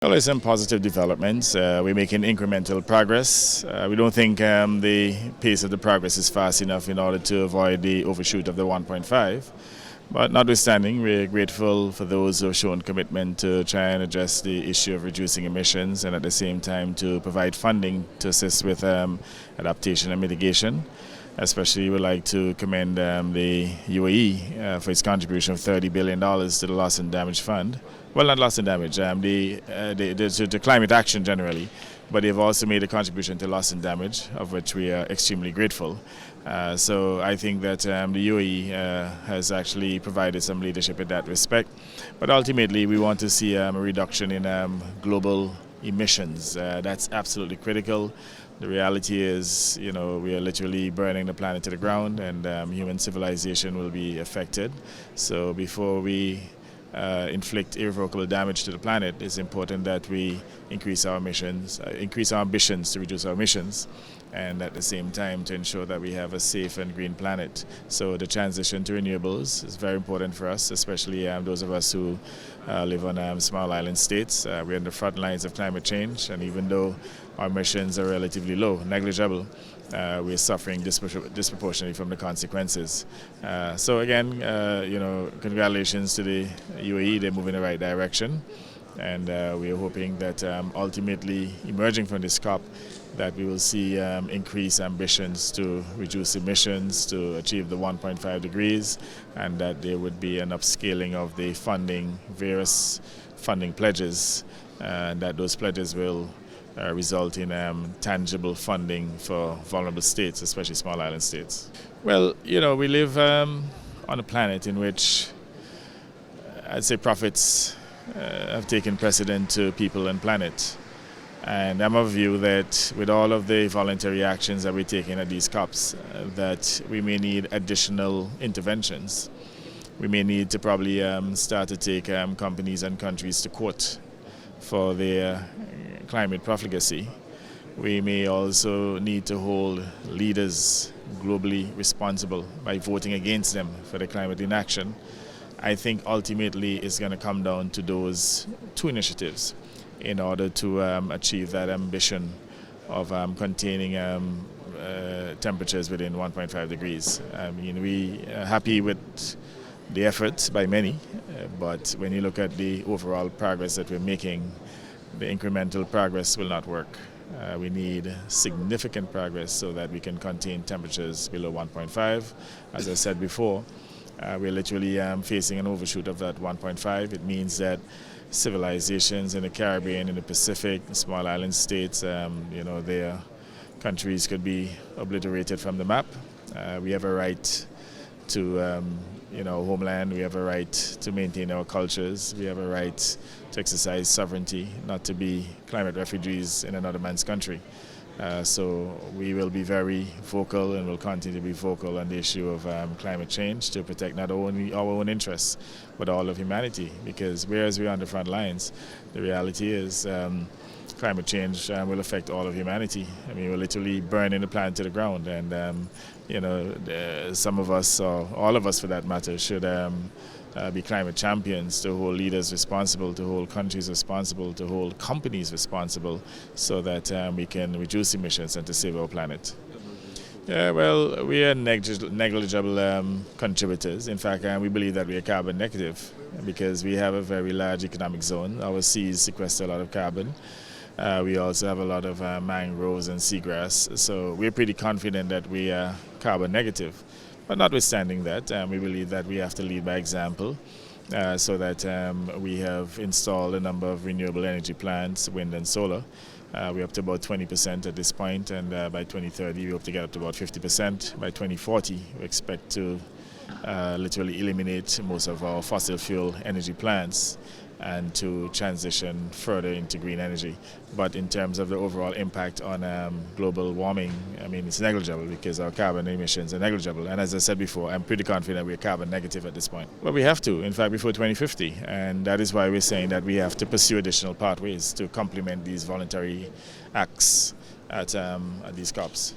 Well, there's some positive developments. We're making incremental progress. We don't think the pace of the progress is fast enough in order to avoid the overshoot of the 1.5. But notwithstanding, we're grateful for those who have shown commitment to try and address the issue of reducing emissions and at the same time to provide funding to assist with adaptation and mitigation. Especially, we would like to commend the UAE for its contribution of $30 billion to the loss and damage fund. Well, not loss and damage, the climate action generally, but they've also made a contribution to loss and damage, of which we are extremely grateful. So I think that the UAE has actually provided some leadership in that respect. But ultimately, we want to see a reduction in global emissions. That's absolutely critical. The reality is, we are literally burning the planet to the ground, and human civilization will be affected. So before we inflict irrevocable damage to the planet, it's important that we increase our emissions, increase our ambitions to reduce our emissions, and at the same time to ensure that we have a safe and green planet. So the transition to renewables is very important for us, especially those of us who live on small island states. We're on the front lines of climate change, and even though our emissions are relatively low, negligible, we're suffering disproportionately from the consequences. So again, congratulations to the UAE, they're moving in the right direction. And we are hoping that ultimately, emerging from this COP, that we will see increased ambitions to reduce emissions, to achieve the 1.5 degrees, and that there would be an upscaling of the funding, various funding pledges, and that those pledges will result in tangible funding for vulnerable states, especially small island states. Well, we live on a planet in which I'd say profits have taken precedent to people and planet. And I'm of the view that with all of the voluntary actions that we're taking at these COPs, that we may need additional interventions. We may need to probably start to take companies and countries to court for their climate profligacy. We may also need to hold leaders globally responsible by voting against them for the climate inaction. I think ultimately it's going to come down to those two initiatives in order to achieve that ambition of containing temperatures within 1.5 degrees. I mean, we are happy with the efforts by many, but when you look at the overall progress that we're making, the incremental progress will not work. We need significant progress so that we can contain temperatures below 1.5. As I said before, we're literally facing an overshoot of that 1.5. It means that civilizations in the Caribbean, in the Pacific, small island states, their countries could be obliterated from the map. We have a right to homeland. We have a right to maintain our cultures. We have a right to exercise sovereignty, not to be climate refugees in another man's country. So we will be very vocal and will continue to be vocal on the issue of climate change to protect not only our own interests, but all of humanity. Because whereas we're on the front lines, the reality is climate change will affect all of humanity. I mean, we're literally burning the planet to the ground, and some of us, or all of us for that matter, should be climate champions, to hold leaders responsible, to hold countries responsible, to hold companies responsible, so that we can reduce emissions and to save our planet. Yeah, well, we are negligible contributors. In fact, we believe that we are carbon negative because we have a very large economic zone. Our seas sequester a lot of carbon. We also have a lot of mangroves and seagrass, so we're pretty confident that we are carbon negative. But notwithstanding that, we believe that we have to lead by example, so that we have installed a number of renewable energy plants, wind and solar. We're up to about 20% at this point, and by 2030 we hope to get up to about 50%. By 2040 we expect to literally eliminate most of our fossil fuel energy plants and to transition further into green energy. But in terms of the overall impact on global warming, I mean, it's negligible because our carbon emissions are negligible. And as I said before, I'm pretty confident we're carbon negative at this point. But we have to, in fact, before 2050. And that is why we're saying that we have to pursue additional pathways to complement these voluntary acts at these COPs.